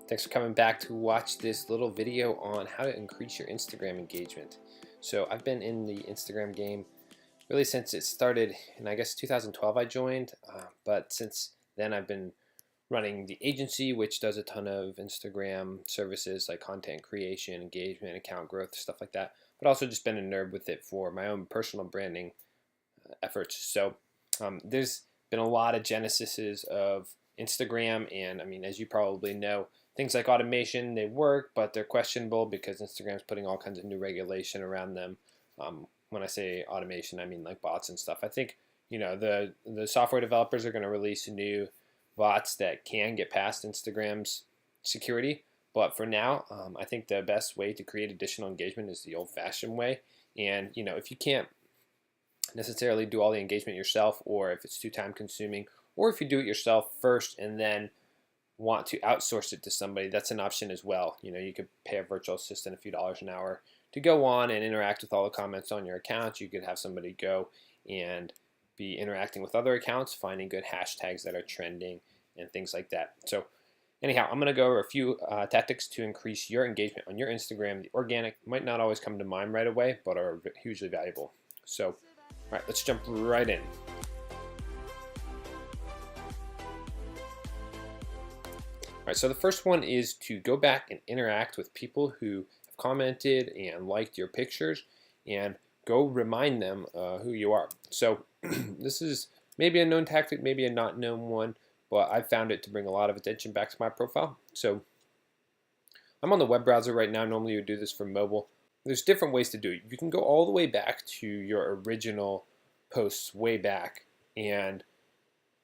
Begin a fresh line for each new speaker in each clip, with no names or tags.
Thanks for coming back to watch this little video on how to increase your Instagram engagement. So I've been in the Instagram game really since it started in, I guess, 2012 I joined, but since then I've been running the agency, which does a ton of Instagram services like content creation, engagement, account growth, stuff like that, but also just been a nerd with it for my own personal branding efforts. So there's been a lot of genesises of Instagram, and I mean, as you probably know, things like automation, they work, but they're questionable because Instagram's putting all kinds of new regulation around them. When I say automation, I mean like bots and stuff. I think the software developers are going to release new bots that can get past Instagram's security. But for now, I think the best way to create additional engagement is the old-fashioned way. And if you can't necessarily do all the engagement yourself, or if it's too time consuming, or if you do it yourself first and then want to outsource it to somebody, that's an option as well. You could pay a virtual assistant a few dollars an hour to go on and interact with all the comments on your account. You could have somebody go and be interacting with other accounts, finding good hashtags that are trending and things like that. So anyhow, I'm going to go over a few tactics to increase your engagement on your Instagram. The organic might not always come to mind right away, but are hugely valuable. So, all right, let's jump right in. All right, so the first one is to go back and interact with people who have commented and liked your pictures, and go remind them who you are. So this is maybe a known tactic, maybe a not known one, but I've found it to bring a lot of attention back to my profile. So I'm on the web browser right now. Normally you would do this for mobile. There's different ways to do it. You can go all the way back to your original posts way back and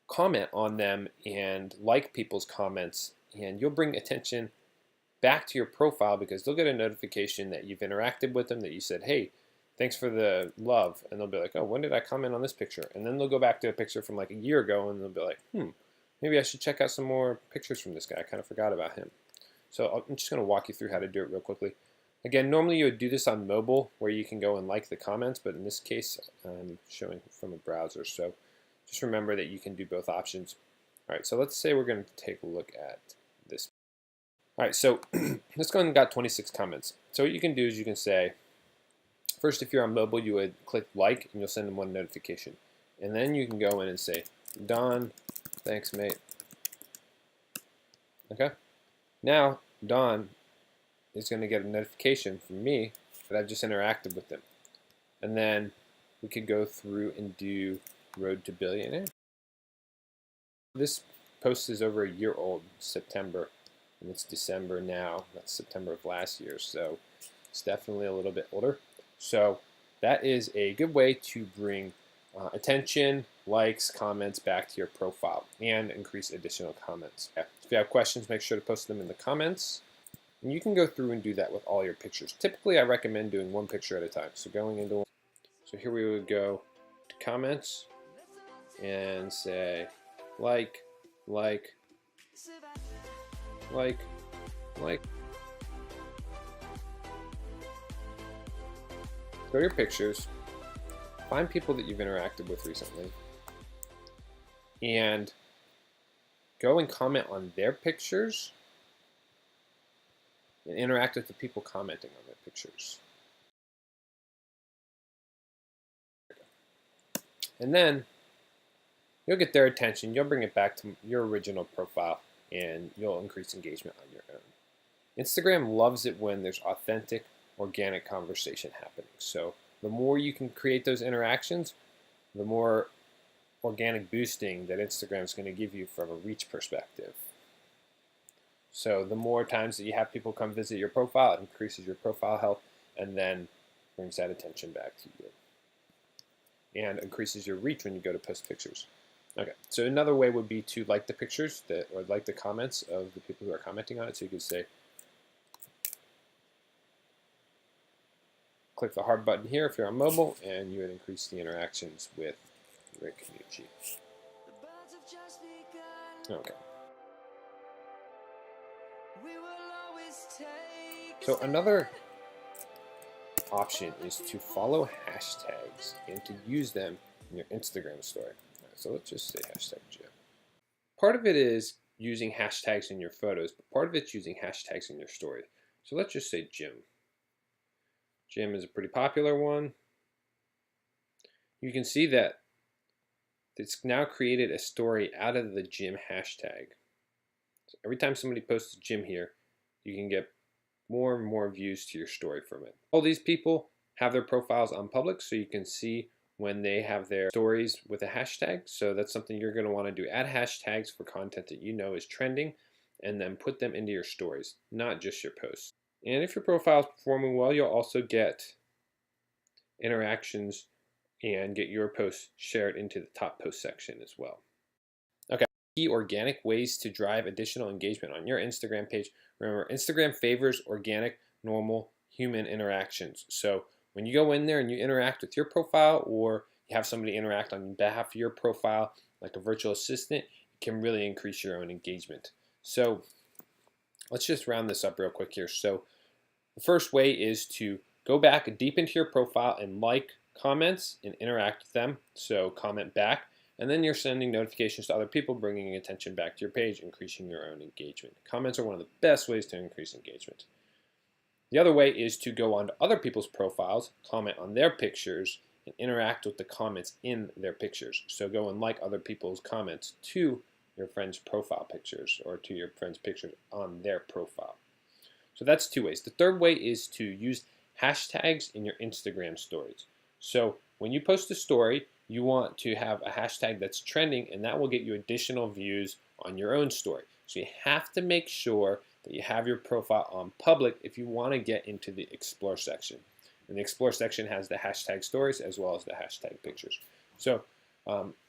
comment on them and like people's comments, and you'll bring attention back to your profile because they'll get a notification that you've interacted with them, that you said, hey, thanks for the love, and they'll be like, oh, when did I comment on this picture? And then they'll go back to a picture from like a year ago and they'll be like, maybe I should check out some more pictures from this guy. I kind of forgot about him. So I'm just going to walk you through how to do it real quickly. Again, normally you would do this on mobile where you can go and like the comments, but in this case I'm showing from a browser. So just remember that you can do both options. All right, so let's say we're going to take a look at this. All right, so this one got 26 comments. So what you can do is you can say, first, if you're on mobile, you would click like and you'll send them one notification. And then you can go in and say, Don, thanks, mate. Okay? Now, Don is going to get a notification from me that I've just interacted with them. And then we could go through and do Road to Billionaire. This post is over a year old, September, and it's December now. That's September of last year, so it's definitely a little bit older. So that is a good way to bring attention, likes, comments back to your profile and increase additional comments. If you have questions, make sure to post them in the comments. And you can go through and do that with all your pictures. Typically, I recommend doing one picture at a time. So going into one. So here we would go to comments and say like. Go to your pictures, find people that you've interacted with recently, and go and comment on their pictures and interact with the people commenting on their pictures. And then you'll get their attention, you'll bring it back to your original profile, and you'll increase engagement on your own. Instagram loves it when there's authentic, organic conversation happening. So the more you can create those interactions, the more organic boosting that Instagram is going to give you from a reach perspective. So the more times that you have people come visit your profile, it increases your profile health and then brings that attention back to you. And increases your reach when you go to post pictures. Okay, so another way would be to like the pictures or like the comments of the people who are commenting on it. So you could say, click the heart button here if you're on mobile, and you would increase the interactions with Rick Nucci. Okay. So another option is to follow hashtags and to use them in your Instagram story. Right, so let's just say hashtag Jim. Part of it is using hashtags in your photos, but part of it's using hashtags in your story. So let's just say gym. Gym is a pretty popular one. You can see that it's now created a story out of the gym hashtag. So every time somebody posts a gym here, you can get more and more views to your story from it. All these people have their profiles on public, so you can see when they have their stories with a hashtag. So that's something you're going to want to do. Add hashtags for content that you know is trending, and then put them into your stories, not just your posts. And if your profile is performing well, you'll also get interactions and get your posts shared into the top post section as well. Okay, key organic ways to drive additional engagement on your Instagram page. Remember, Instagram favors organic, normal, human interactions. So when you go in there and you interact with your profile, or you have somebody interact on behalf of your profile, like a virtual assistant, it can really increase your own engagement. So let's just round this up real quick here. So the first way is to go back deep into your profile and like comments and interact with them. So comment back, and then you're sending notifications to other people, bringing attention back to your page, increasing your own engagement. Comments are one of the best ways to increase engagement. The other way is to go onto other people's profiles, comment on their pictures, and interact with the comments in their pictures. So go and like other people's comments to your friend's profile pictures, or to your friend's pictures on their profile. So that's two ways. The third way is to use hashtags in your Instagram stories. So when you post a story, you want to have a hashtag that's trending, and that will get you additional views on your own story. So you have to make sure that you have your profile on public if you want to get into the Explore section. And the Explore section has the hashtag stories as well as the hashtag pictures. So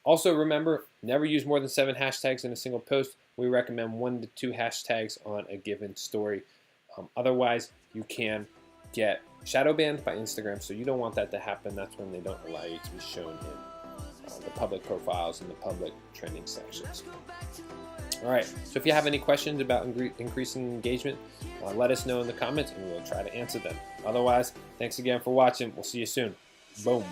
also remember, never use more than 7 hashtags in a single post. We recommend 1 to 2 hashtags on a given story. Otherwise, you can get shadow banned by Instagram, so you don't want that to happen. That's when they don't allow you to be shown in the public profiles and the public trending sections. All right, so if you have any questions about increasing engagement, let us know in the comments and we'll try to answer them. Otherwise, thanks again for watching. We'll see you soon. Boom.